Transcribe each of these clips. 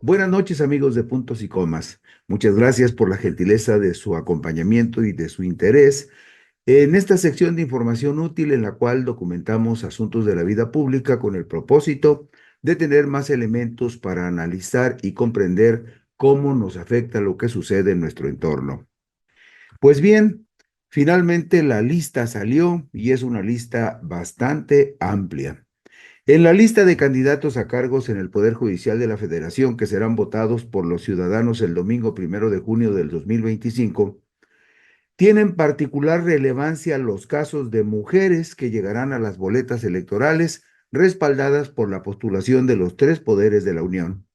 Buenas noches, amigos de Puntos y Comas. Muchas gracias por la gentileza de su acompañamiento y de su interés en esta sección de información útil en la cual documentamos asuntos de la vida pública con el propósito de tener más elementos para analizar y comprender cómo nos afecta lo que sucede en nuestro entorno. Pues bien, finalmente la lista salió y es una lista bastante amplia. En la lista de candidatos a cargos en el Poder Judicial de la Federación que serán votados por los ciudadanos el domingo 1 de junio del 2025, tienen particular relevancia los casos de mujeres que llegarán a las boletas electorales respaldadas por la postulación de los tres poderes de la Unión.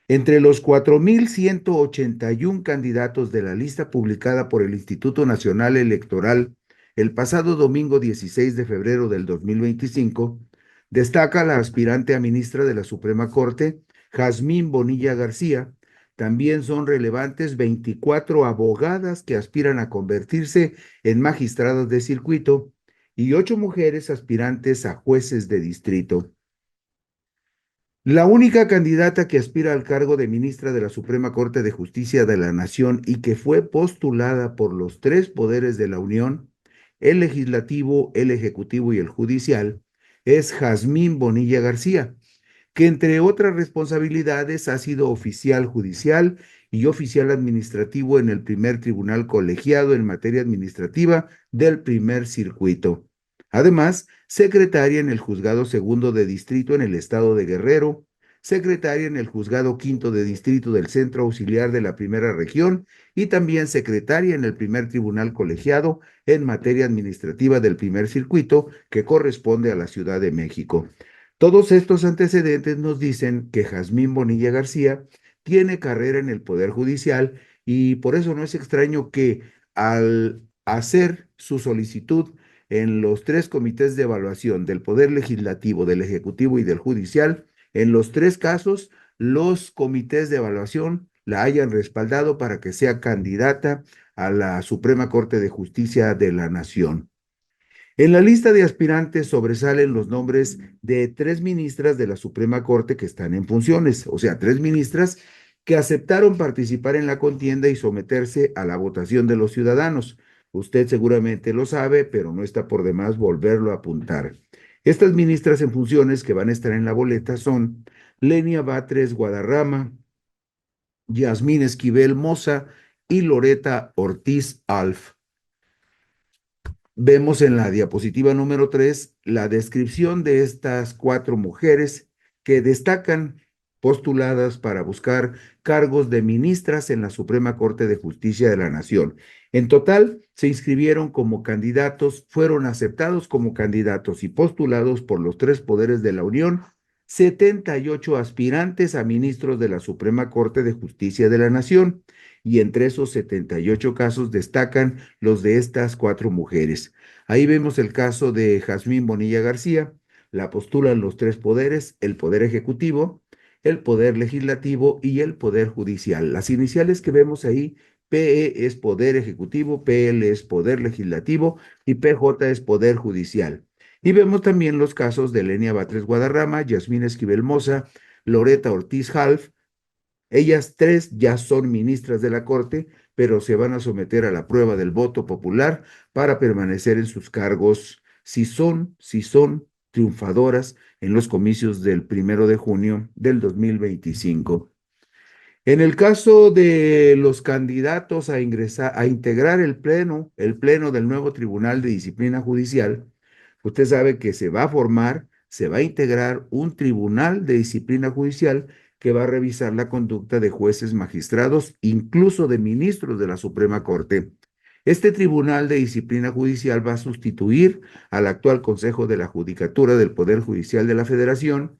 Entre los 4,181 candidatos de la lista publicada por el Instituto Nacional Electoral el pasado domingo 16 de febrero del 2025, destaca la aspirante a ministra de la Suprema Corte, Jazmín Bonilla García. También son relevantes 24 abogadas que aspiran a convertirse en magistradas de circuito y 8 mujeres aspirantes a jueces de distrito. La única candidata que aspira al cargo de ministra de la Suprema Corte de Justicia de la Nación y que fue postulada por los tres poderes de la Unión, el legislativo, el ejecutivo y el judicial, es Jazmín Bonilla García, que entre otras responsabilidades ha sido oficial judicial y oficial administrativo en el primer tribunal colegiado en materia administrativa del primer circuito. Además, secretaria en el Juzgado Segundo de Distrito en el estado de Guerrero, secretaria en el Juzgado Quinto de Distrito del Centro Auxiliar de la Primera Región y también secretaria en el primer tribunal colegiado en materia administrativa del primer circuito que corresponde a la Ciudad de México. Todos estos antecedentes nos dicen que Jazmín Bonilla García tiene carrera en el Poder Judicial y por eso no es extraño que al hacer su solicitud en los tres comités de evaluación del Poder Legislativo, del Ejecutivo y del Judicial, en los tres casos, los comités de evaluación la hayan respaldado para que sea candidata a la Suprema Corte de Justicia de la Nación. En la lista de aspirantes sobresalen los nombres de tres ministras de la Suprema Corte que están en funciones, o sea, tres ministras que aceptaron participar en la contienda y someterse a la votación de los ciudadanos. Usted seguramente lo sabe, pero no está por demás volverlo a apuntar. Estas ministras en funciones que van a estar en la boleta son Lenia Batres Guadarrama, Yasmín Esquivel Moza y Loreta Ortiz Alf. Vemos en la diapositiva número 3 la descripción de estas cuatro mujeres que destacan postuladas para buscar cargos de ministras en la Suprema Corte de Justicia de la Nación. En total, se inscribieron como candidatos, fueron aceptados como candidatos y postulados por los tres poderes de la Unión 78 aspirantes a ministros de la Suprema Corte de Justicia de la Nación, y entre esos 78 casos destacan los de estas cuatro mujeres. Ahí vemos el caso de Jazmín Bonilla García, la postulan los tres poderes, el Poder Ejecutivo, el Poder Legislativo y el Poder Judicial. Las iniciales que vemos ahí, PE es Poder Ejecutivo, PL es Poder Legislativo y PJ es Poder Judicial. Y vemos también los casos de Lenia Batres Guadarrama, Yasmín Esquivel Moza, Loreta Ortiz Half. Ellas tres ya son ministras de la Corte, pero se van a someter a la prueba del voto popular para permanecer en sus cargos si son triunfadoras en los comicios del 1 de junio del 2025. En el caso de los candidatos a ingresar, a integrar el pleno del nuevo Tribunal de Disciplina Judicial, usted sabe que se va a integrar un Tribunal de Disciplina Judicial que va a revisar la conducta de jueces, magistrados, incluso de ministros de la Suprema Corte. Este Tribunal de Disciplina Judicial va a sustituir al actual Consejo de la Judicatura del Poder Judicial de la Federación.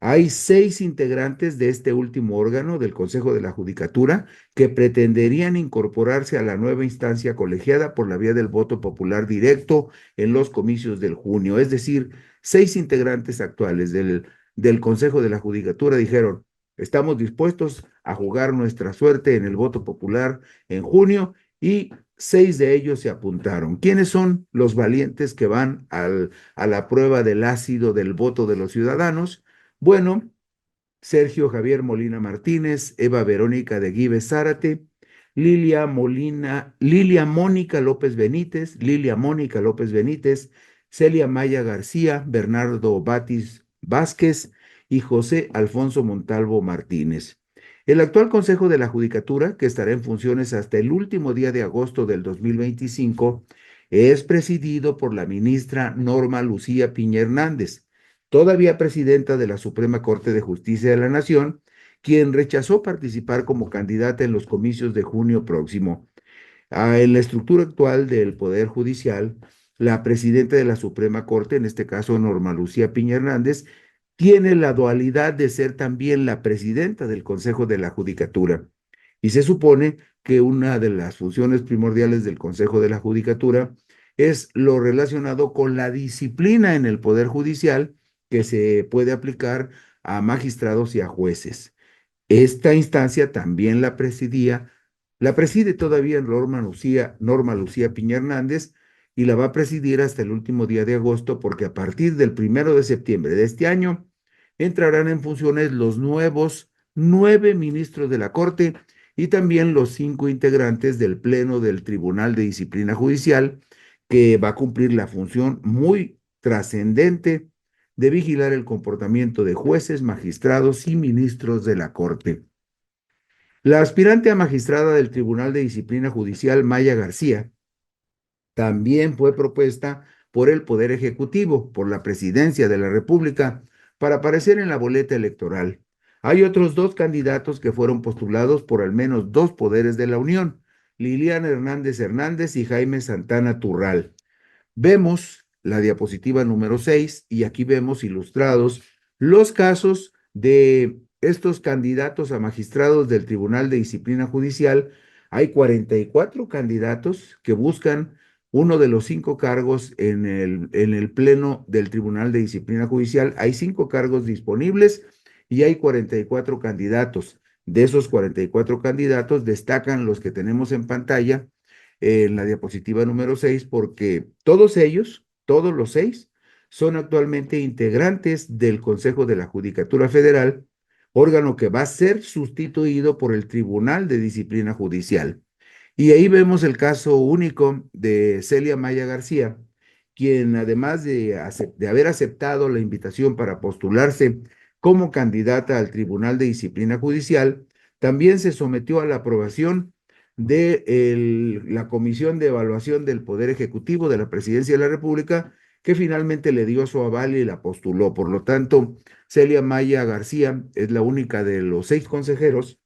Hay 6 integrantes de este último órgano del Consejo de la Judicatura que pretenderían incorporarse a la nueva instancia colegiada por la vía del voto popular directo en los comicios del junio. Es decir, 6 integrantes actuales del Consejo de la Judicatura dijeron, estamos dispuestos a jugar nuestra suerte en el voto popular en junio, y 6 de ellos se apuntaron. ¿Quiénes son los valientes que van a la prueba del ácido del voto de los ciudadanos? Bueno, Sergio Javier Molina Martínez, Eva Verónica de Guives Zárate, Lilia Mónica López Benítez, Celia Maya García, Bernardo Batis Vázquez y José Alfonso Montalvo Martínez. El actual Consejo de la Judicatura, que estará en funciones hasta el último día de agosto del 2025, es presidido por la ministra Norma Lucía Piña Hernández, todavía presidenta de la Suprema Corte de Justicia de la Nación, quien rechazó participar como candidata en los comicios de junio próximo. En la estructura actual del Poder Judicial, la presidenta de la Suprema Corte, en este caso Norma Lucía Piña Hernández, tiene la dualidad de ser también la presidenta del Consejo de la Judicatura. Y se supone que una de las funciones primordiales del Consejo de la Judicatura es lo relacionado con la disciplina en el Poder Judicial que se puede aplicar a magistrados y a jueces. Esta instancia también la preside todavía Norma Lucía Piña Hernández y la va a presidir hasta el último día de agosto porque a partir del 1 de septiembre de este año entrarán en funciones los nuevos 9 ministros de la Corte y también los 5 integrantes del Pleno del Tribunal de Disciplina Judicial, que va a cumplir la función muy trascendente de vigilar el comportamiento de jueces, magistrados y ministros de la Corte. La aspirante a magistrada del Tribunal de Disciplina Judicial, Maya García, también fue propuesta por el Poder Ejecutivo, por la Presidencia de la República, para aparecer en la boleta electoral. Hay otros 2 candidatos que fueron postulados por al menos 2 poderes de la Unión, Liliana Hernández Hernández y Jaime Santana Turral. Vemos la diapositiva número 6 y aquí vemos ilustrados los casos de estos candidatos a magistrados del Tribunal de Disciplina Judicial. Hay 44 candidatos que buscan uno de los 5 cargos en el Pleno del Tribunal de Disciplina Judicial. Hay 5 cargos disponibles y hay 44 candidatos. De esos 44 candidatos destacan los que tenemos en pantalla en la diapositiva número 6, porque todos ellos, todos los 6, son actualmente integrantes del Consejo de la Judicatura Federal, órgano que va a ser sustituido por el Tribunal de Disciplina Judicial. Y ahí vemos el caso único de Celia Maya García, quien además de haber aceptado la invitación para postularse como candidata al Tribunal de Disciplina Judicial, también se sometió a la aprobación de la Comisión de Evaluación del Poder Ejecutivo de la Presidencia de la República, que finalmente le dio su aval y la postuló. Por lo tanto, Celia Maya García es la única de los 6 consejeros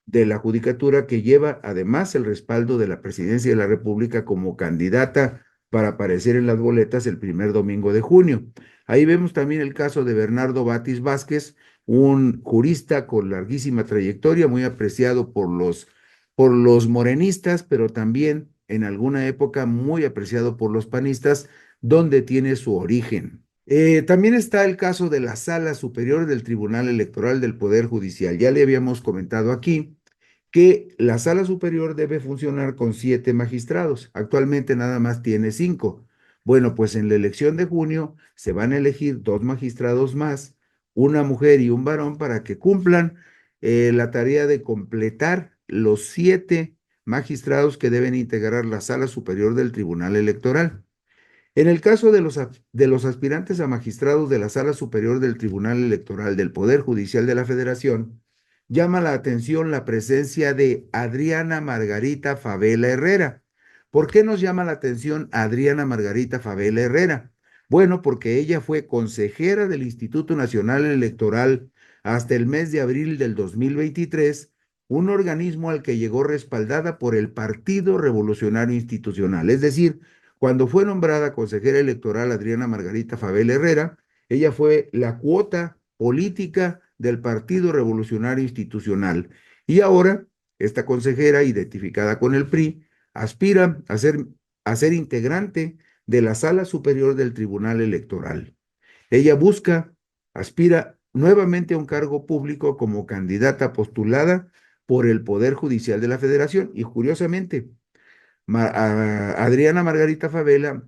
de la Judicatura que lleva además el respaldo de la Presidencia de la República como candidata para aparecer en las boletas el primer domingo de junio. Ahí vemos también el caso de Bernardo Batis Vázquez, un jurista con larguísima trayectoria, muy apreciado por los morenistas, pero también en alguna época muy apreciado por los panistas, donde tiene su origen. También está el caso de la Sala Superior del Tribunal Electoral del Poder Judicial. Ya le habíamos comentado aquí que la Sala Superior debe funcionar con 7 magistrados. Actualmente nada más tiene 5. Bueno, pues en la elección de junio se van a elegir 2 magistrados más, una mujer y un varón, para que cumplan la tarea de completar los 7 magistrados que deben integrar la Sala Superior del Tribunal Electoral. En el caso de los aspirantes a magistrados de la Sala Superior del Tribunal Electoral del Poder Judicial de la Federación, llama la atención la presencia de Adriana Margarita Favela Herrera. ¿Por qué nos llama la atención Adriana Margarita Favela Herrera? Bueno, porque ella fue consejera del Instituto Nacional Electoral hasta el mes de abril del 2023, un organismo al que llegó respaldada por el Partido Revolucionario Institucional. Es decir, cuando fue nombrada consejera electoral Adriana Margarita Favela Herrera, ella fue la cuota política del Partido Revolucionario Institucional. Y ahora, esta consejera, identificada con el PRI, aspira a ser integrante de la Sala Superior del Tribunal Electoral. Ella aspira nuevamente a un cargo público como candidata postulada por el Poder Judicial de la Federación. Y curiosamente, Adriana Margarita Favela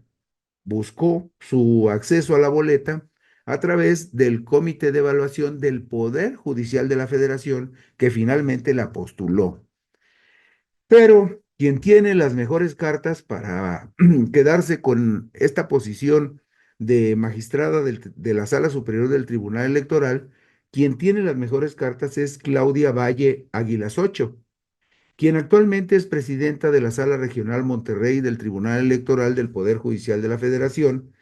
buscó su acceso a la boleta a través del Comité de Evaluación del Poder Judicial de la Federación, que finalmente la postuló. Pero quien tiene las mejores cartas para quedarse con esta posición de magistrada de la Sala Superior del Tribunal Electoral, quien tiene las mejores cartas es Claudia Valle Águilas Ocho, quien actualmente es presidenta de la Sala Regional Monterrey del Tribunal Electoral del Poder Judicial de la Federación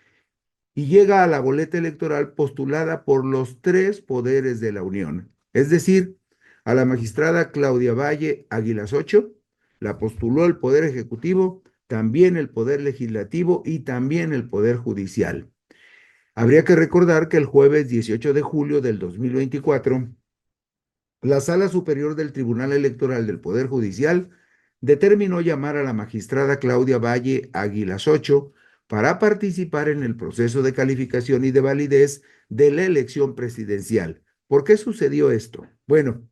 y llega a la boleta electoral postulada por los tres poderes de la Unión, es decir, a la magistrada Claudia Valle Águilas Ocho, la postuló el Poder Ejecutivo, también el Poder Legislativo y también el Poder Judicial. Habría que recordar que el jueves 18 de julio del 2024, la Sala Superior del Tribunal Electoral del Poder Judicial determinó llamar a la magistrada Claudia Valle Águilas Ocho para participar en el proceso de calificación y de validez de la elección presidencial. ¿Por qué sucedió esto? Bueno,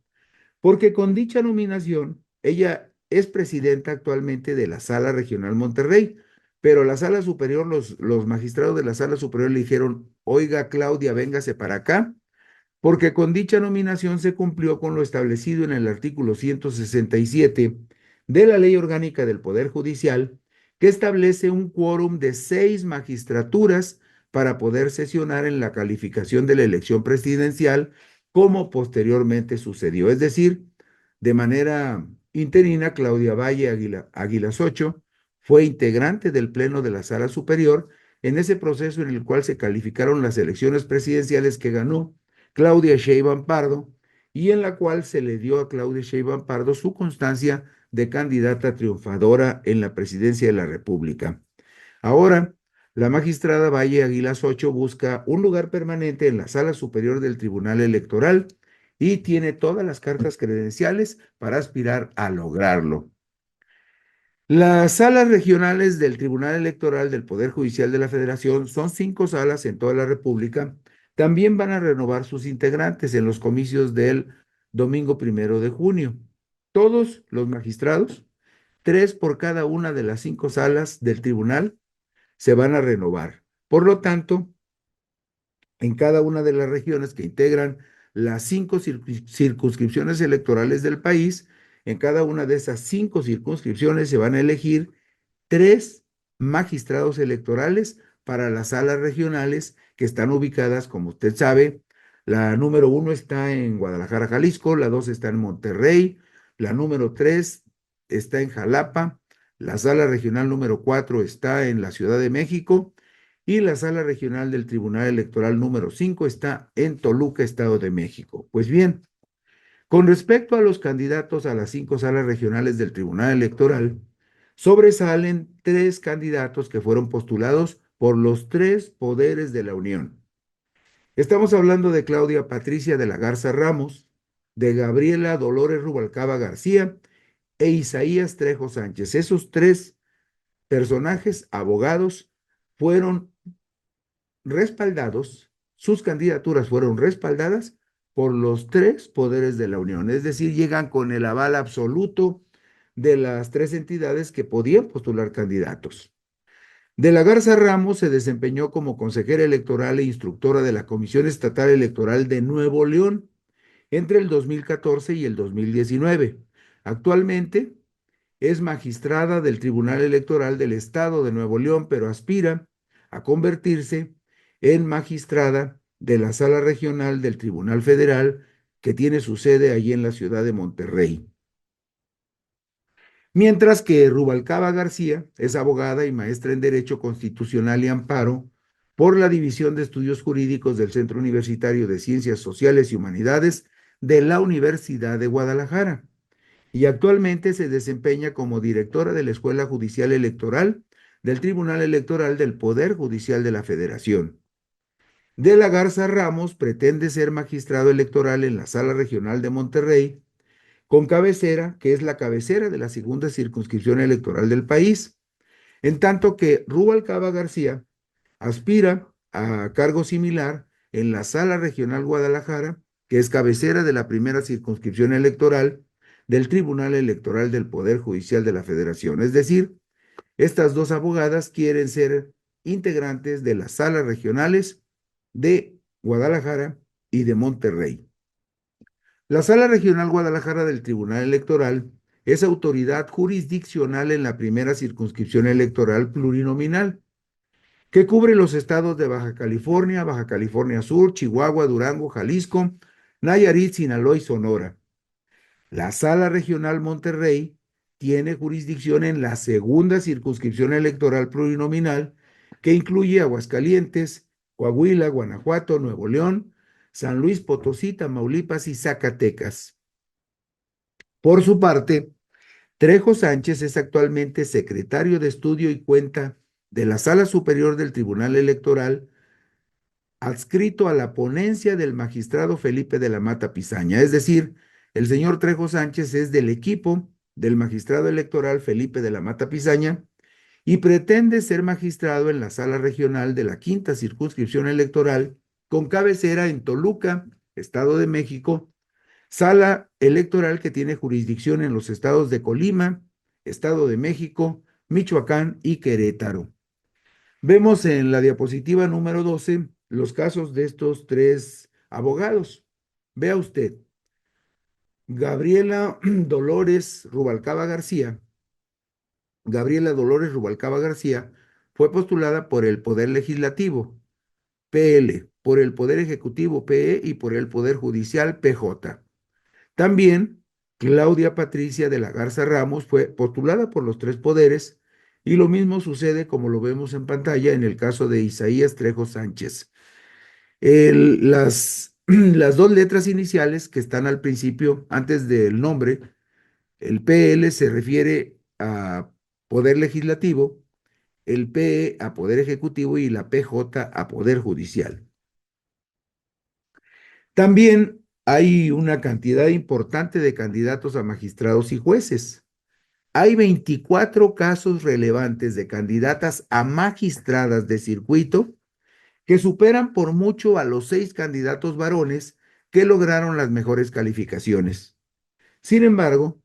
porque con dicha nominación, ella es presidenta actualmente de la Sala Regional Monterrey, pero la Sala Superior, los magistrados de la Sala Superior le dijeron, oiga Claudia, véngase para acá, porque con dicha nominación se cumplió con lo establecido en el artículo 167 de la Ley Orgánica del Poder Judicial, que establece un quórum de 6 magistraturas para poder sesionar en la calificación de la elección presidencial, como posteriormente sucedió. Es decir, de manera interina, Claudia Valle Águilas Ocho fue integrante del Pleno de la Sala Superior en ese proceso en el cual se calificaron las elecciones presidenciales que ganó Claudia Sheinbaum Pardo, y en la cual se le dio a Claudia Sheinbaum Pardo su constancia de candidata triunfadora en la presidencia de la República. Ahora, la magistrada Valle Águilas Ocho busca un lugar permanente en la Sala Superior del Tribunal Electoral y tiene todas las cartas credenciales para aspirar a lograrlo. Las salas regionales del Tribunal Electoral del Poder Judicial de la Federación son 5 salas en toda la República. También van a renovar sus integrantes en los comicios del domingo 1 de junio. Todos los magistrados, 3 por cada una de las 5 salas del tribunal, se van a renovar. Por lo tanto, en cada una de las regiones que integran las 5 circunscripciones electorales del país, en cada una de esas 5 circunscripciones se van a elegir 3 magistrados electorales para las salas regionales que están ubicadas, como usted sabe, la número 1 está en Guadalajara, Jalisco, la 2 está en Monterrey, la número 3 está en Jalapa, la sala regional número 4 está en la Ciudad de México y la sala regional del Tribunal Electoral número 5 está en Toluca, Estado de México. Pues bien, con respecto a los candidatos a las 5 salas regionales del Tribunal Electoral, sobresalen 3 candidatos que fueron postulados por los 3 poderes de la Unión. Estamos hablando de Claudia Patricia de la Garza Ramos, de Gabriela Dolores Rubalcaba García e Isaías Trejo Sánchez. Esos 3 personajes, abogados, fueron respaldados, sus candidaturas fueron respaldadas por los 3 poderes de la Unión, es decir, llegan con el aval absoluto de las 3 entidades que podían postular candidatos. De la Garza Ramos se desempeñó como consejera electoral e instructora de la Comisión Estatal Electoral de Nuevo León entre el 2014 y el 2019. Actualmente es magistrada del Tribunal Electoral del Estado de Nuevo León, pero aspira a convertirse en magistrada de la Sala Regional del Tribunal Federal, que tiene su sede allí en la ciudad de Monterrey. Mientras que Rubalcaba García es abogada y maestra en Derecho Constitucional y Amparo por la División de Estudios Jurídicos del Centro Universitario de Ciencias Sociales y Humanidades de la Universidad de Guadalajara y actualmente se desempeña como directora de la Escuela Judicial Electoral del Tribunal Electoral del Poder Judicial de la Federación. De la Garza Ramos pretende ser magistrado electoral en la Sala Regional de Monterrey, con cabecera, que es la cabecera de la segunda circunscripción electoral del país, en tanto que Rubalcaba García aspira a cargo similar en la Sala Regional Guadalajara, que es cabecera de la primera circunscripción electoral del Tribunal Electoral del Poder Judicial de la Federación. Es decir, estas 2 abogadas quieren ser integrantes de las salas regionales de Guadalajara y de Monterrey. La Sala Regional Guadalajara del Tribunal Electoral es autoridad jurisdiccional en la primera circunscripción electoral plurinominal, que cubre los estados de Baja California Sur, Chihuahua, Durango, Jalisco, Nayarit, Sinaloa y Sonora. La Sala Regional Monterrey tiene jurisdicción en la segunda circunscripción electoral plurinominal, que incluye Aguascalientes, Coahuila, Guanajuato, Nuevo León, San Luis Potosí, Tamaulipas y Zacatecas. Por su parte, Trejo Sánchez es actualmente secretario de estudio y cuenta de la Sala Superior del Tribunal Electoral, adscrito a la ponencia del magistrado Felipe de la Mata Pizaña. Es decir, el señor Trejo Sánchez es del equipo del magistrado electoral Felipe de la Mata Pizaña y pretende ser magistrado en la Sala Regional de la Quinta Circunscripción Electoral, con cabecera en Toluca, Estado de México, sala electoral que tiene jurisdicción en los estados de Colima, Estado de México, Michoacán y Querétaro. Vemos en la diapositiva número 12 los casos de estos tres abogados. Vea usted, Gabriela Dolores Rubalcaba García. Gabriela Dolores Rubalcaba García fue postulada por el Poder Legislativo, PL, por el Poder Ejecutivo, PE, y por el Poder Judicial, PJ. También Claudia Patricia de la Garza Ramos fue postulada por los tres poderes, y lo mismo sucede, como lo vemos en pantalla, en el caso de Isaías Trejo Sánchez. Las dos letras iniciales que están al principio, antes del nombre, el PL se refiere a Poder Legislativo, el PE a Poder Ejecutivo y la PJ a Poder Judicial. También hay una cantidad importante de candidatos a magistrados y jueces. Hay 24 casos relevantes de candidatas a magistradas de circuito que superan por mucho a los 6 candidatos varones que lograron las mejores calificaciones. Sin embargo,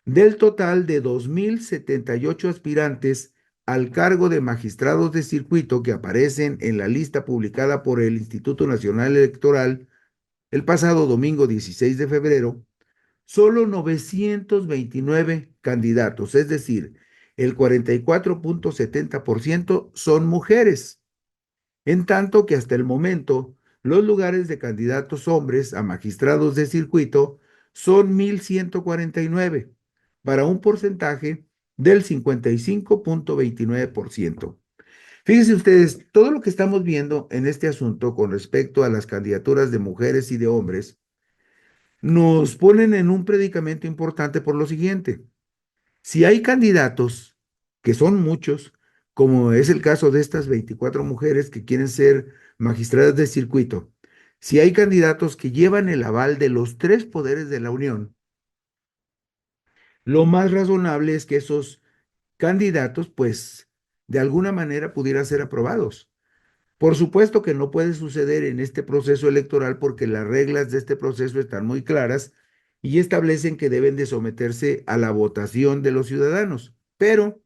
del total de 2.078 aspirantes al cargo de magistrados de circuito que aparecen en la lista publicada por el Instituto Nacional Electoral el pasado domingo 16 de febrero, solo 929 candidatos, es decir, el 44.70% son mujeres, en tanto que hasta el momento los lugares de candidatos hombres a magistrados de circuito son 1.149, para un porcentaje del 55.29%. Fíjense ustedes, todo lo que estamos viendo en este asunto con respecto a las candidaturas de mujeres y de hombres nos ponen en un predicamento importante por lo siguiente. Si hay candidatos, que son muchos, como es el caso de estas 24 mujeres que quieren ser magistradas de circuito, si hay candidatos que llevan el aval de los tres poderes de la Unión, lo más razonable es que esos candidatos, pues, de alguna manera pudieran ser aprobados. Por supuesto que no puede suceder en este proceso electoral porque las reglas de este proceso están muy claras y establecen que deben de someterse a la votación de los ciudadanos. Pero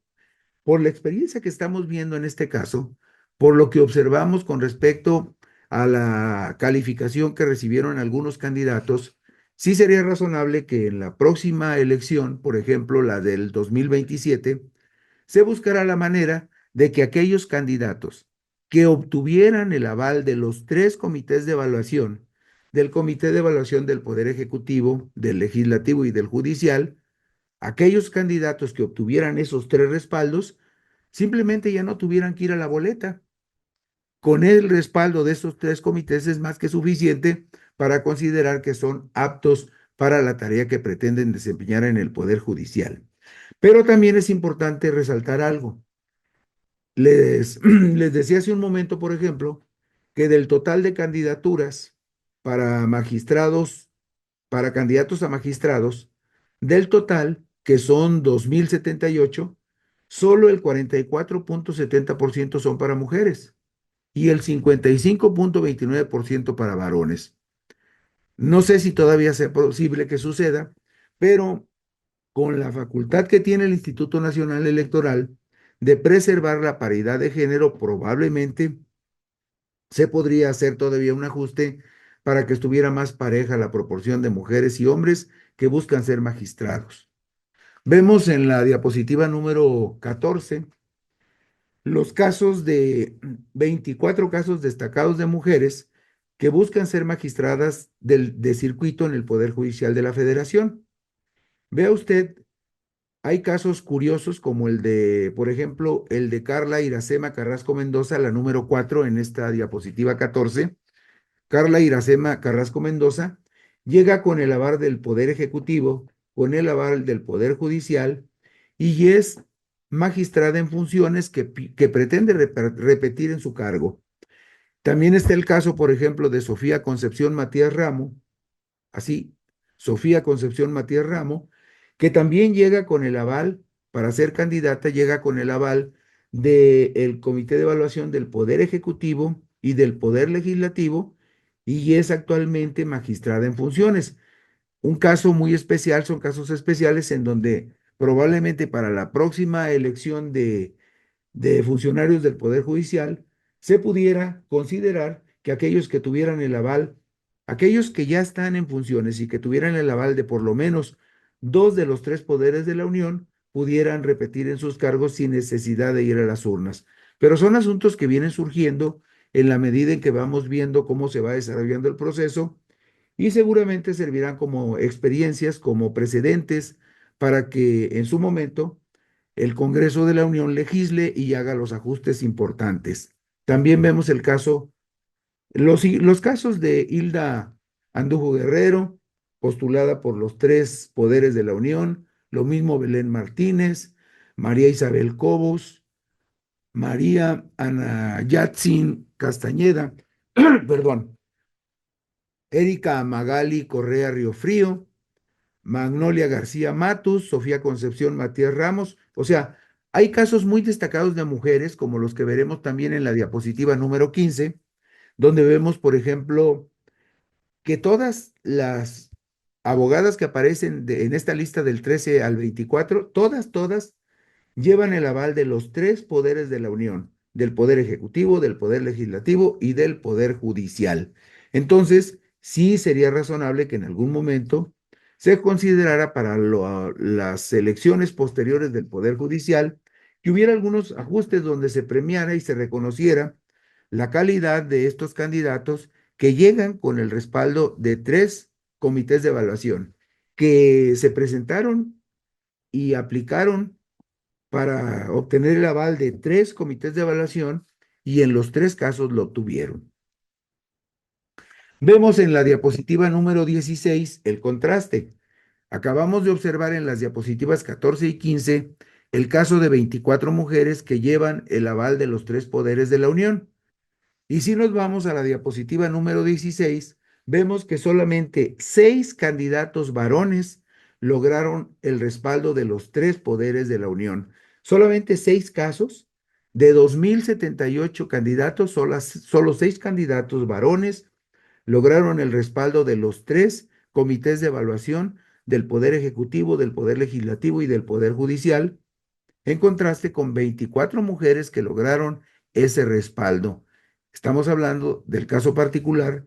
por la experiencia que estamos viendo en este caso, por lo que observamos con respecto a la calificación que recibieron algunos candidatos, sí sería razonable que en la próxima elección, por ejemplo, la del 2027, se buscará la manera de que aquellos candidatos que obtuvieran el aval de los tres comités de evaluación, del Comité de Evaluación del Poder Ejecutivo, del Legislativo y del Judicial, aquellos candidatos que obtuvieran esos tres respaldos, simplemente ya no tuvieran que ir a la boleta. Con el respaldo de esos tres comités es más que suficiente para considerar que son aptos para la tarea que pretenden desempeñar en el Poder Judicial. Pero también es importante resaltar algo. Les decía hace un momento, por ejemplo, que del total de candidaturas para magistrados, para candidatos a magistrados, del total, que son 2.078, solo el 44.70% son para mujeres y el 55.29% para varones. No sé si todavía sea posible que suceda, pero con la facultad que tiene el Instituto Nacional Electoral de preservar la paridad de género, probablemente se podría hacer todavía un ajuste para que estuviera más pareja la proporción de mujeres y hombres que buscan ser magistrados. Vemos en la diapositiva número 14 los casos de 24 casos destacados de mujeres que buscan ser magistradas de circuito en el Poder Judicial de la Federación. Vea usted, hay casos curiosos como el de, por ejemplo, el de Carla Iracema Carrasco Mendoza, la número 4 en esta diapositiva 14. Carla Iracema Carrasco Mendoza llega con el aval del Poder Ejecutivo, con el aval del Poder Judicial y es magistrada en funciones que pretende repetir en su cargo. También está el caso, por ejemplo, de Sofía Concepción Matías Ramo, así, Sofía Concepción Matías Ramo, que también llega con el aval, para ser candidata, llega con el aval del Comité de Evaluación del Poder Ejecutivo y del Poder Legislativo y es actualmente magistrada en funciones. Un caso muy especial, son casos especiales en donde probablemente para la próxima elección de funcionarios del Poder Judicial, se pudiera considerar que aquellos que tuvieran el aval, aquellos que ya están en funciones y que tuvieran el aval de por lo menos dos de los tres poderes de la Unión, pudieran repetir en sus cargos sin necesidad de ir a las urnas. Pero son asuntos que vienen surgiendo en la medida en que vamos viendo cómo se va desarrollando el proceso y seguramente servirán como experiencias, como precedentes para que en su momento el Congreso de la Unión legisle y haga los ajustes importantes. También vemos el caso, los casos de Hilda Andujo Guerrero, postulada por los tres poderes de la Unión, lo mismo Belén Martínez, María Isabel Cobos, María Ana Yatzin Castañeda, perdón, Erika Magali Correa Riofrío, Magnolia García Matus, Sofía Concepción Matías Ramos. O sea, hay casos muy destacados de mujeres, como los que veremos también en la diapositiva número 15, donde vemos, por ejemplo, que todas las abogadas que aparecen en esta lista del 13 al 24, todas llevan el aval de los tres poderes de la Unión, del Poder Ejecutivo, del Poder Legislativo y del Poder Judicial. Entonces, sí sería razonable que en algún momento se considerara para las elecciones posteriores del Poder Judicial que hubiera algunos ajustes donde se premiara y se reconociera la calidad de estos candidatos que llegan con el respaldo de tres comités de evaluación que se presentaron y aplicaron para obtener el aval de tres comités de evaluación y en los tres casos lo obtuvieron. Vemos en la diapositiva número 16 el contraste. Acabamos de observar en las diapositivas 14 y 15 el caso de 24 mujeres que llevan el aval de los tres poderes de la Unión. Y si nos vamos a la diapositiva número 16, vemos que solamente 6 candidatos varones lograron el respaldo de los tres poderes de la Unión. Solamente 6 casos de 2078 candidatos, solo 6 candidatos varones lograron el respaldo de los tres comités de evaluación del Poder Ejecutivo, del Poder Legislativo y del Poder Judicial, en contraste con 24 mujeres que lograron ese respaldo. Estamos hablando del caso particular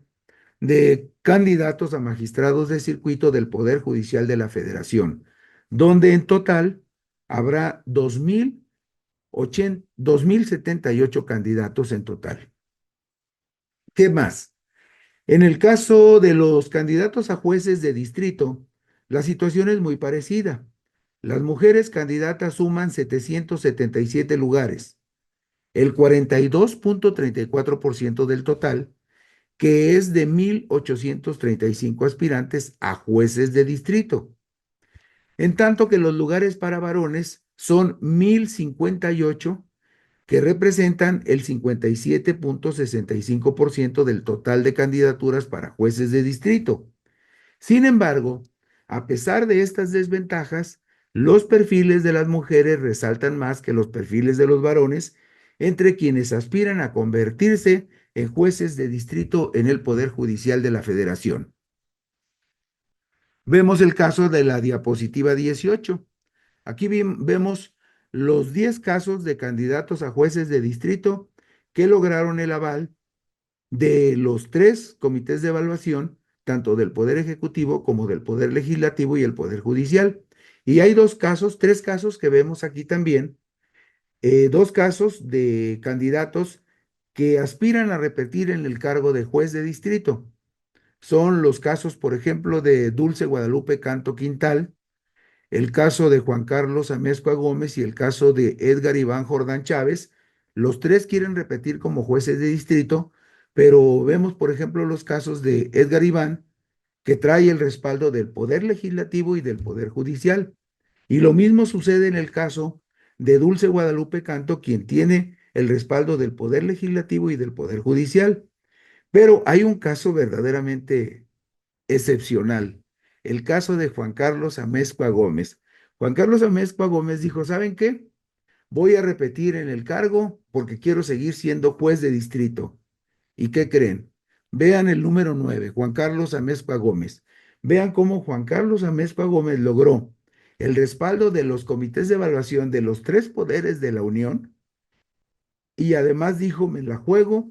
de candidatos a magistrados de circuito del Poder Judicial de la Federación, donde en total habrá 2.078 candidatos en total. ¿Qué más? En el caso de los candidatos a jueces de distrito, la situación es muy parecida. Las mujeres candidatas suman 777 lugares, el 42.34% del total, que es de 1.835 aspirantes a jueces de distrito. En tanto que los lugares para varones son 1.058, que representan el 57.65% del total de candidaturas para jueces de distrito. Sin embargo, a pesar de estas desventajas, los perfiles de las mujeres resaltan más que los perfiles de los varones, entre quienes aspiran a convertirse en jueces de distrito en el Poder Judicial de la Federación. Vemos el caso de la diapositiva 18. Aquí vemos los 10 casos de candidatos a jueces de distrito que lograron el aval de los tres comités de evaluación, tanto del Poder Ejecutivo como del Poder Legislativo y el Poder Judicial. Y hay tres casos que vemos aquí también, dos casos de candidatos que aspiran a repetir en el cargo de juez de distrito. Son los casos, por ejemplo, de Dulce Guadalupe Canto Quintal, el caso de Juan Carlos Amezcua Gómez y el caso de Edgar Iván Jordán Chávez. Los tres quieren repetir como jueces de distrito, pero vemos, por ejemplo, los casos de Edgar Iván, que trae el respaldo del Poder Legislativo y del Poder Judicial. Y lo mismo sucede en el caso de Dulce Guadalupe Canto, quien tiene el respaldo del Poder Legislativo y del Poder Judicial. Pero hay un caso verdaderamente excepcional, el caso de Juan Carlos Amezcua Gómez. Juan Carlos Amezcua Gómez dijo, ¿saben qué? Voy a repetir en el cargo porque quiero seguir siendo juez de distrito. ¿Y qué creen? Vean el número 9, Juan Carlos Amezcua Gómez. Vean cómo Juan Carlos Amezcua Gómez logró el respaldo de los comités de evaluación de los tres poderes de la Unión y además dijo, me la juego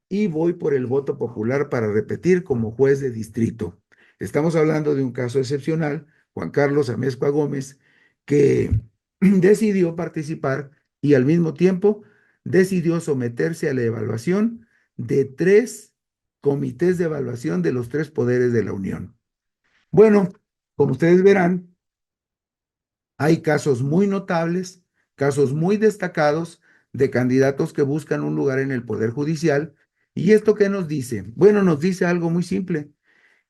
y voy por el voto popular para repetir como juez de distrito. Estamos hablando de un caso excepcional, Juan Carlos Amezcua Gómez, que decidió participar y al mismo tiempo decidió someterse a la evaluación de tres comités de evaluación de los tres poderes de la Unión. Bueno, como ustedes verán, hay casos muy notables, casos muy destacados de candidatos que buscan un lugar en el Poder Judicial. ¿Y esto qué nos dice? Bueno, nos dice algo muy simple,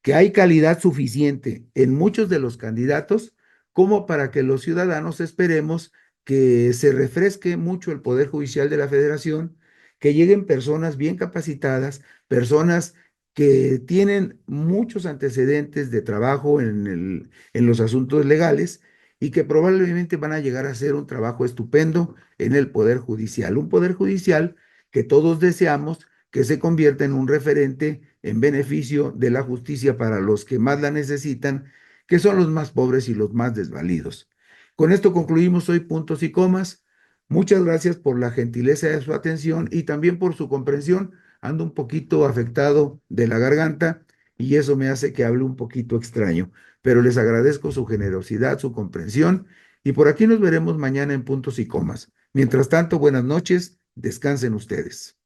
que hay calidad suficiente en muchos de los candidatos como para que los ciudadanos esperemos que se refresque mucho el Poder Judicial de la Federación, que lleguen personas bien capacitadas, personas que tienen muchos antecedentes de trabajo en los asuntos legales y que probablemente van a llegar a hacer un trabajo estupendo en el Poder Judicial. Un Poder Judicial que todos deseamos que se convierta en un referente en beneficio de la justicia para los que más la necesitan, que son los más pobres y los más desvalidos. Con esto concluimos hoy puntos y comas. Muchas gracias por la gentileza de su atención y también por su comprensión. Ando un poquito afectado de la garganta y eso me hace que hable un poquito extraño, pero les agradezco su generosidad, su comprensión y por aquí nos veremos mañana en puntos y comas. Mientras tanto, buenas noches, descansen ustedes.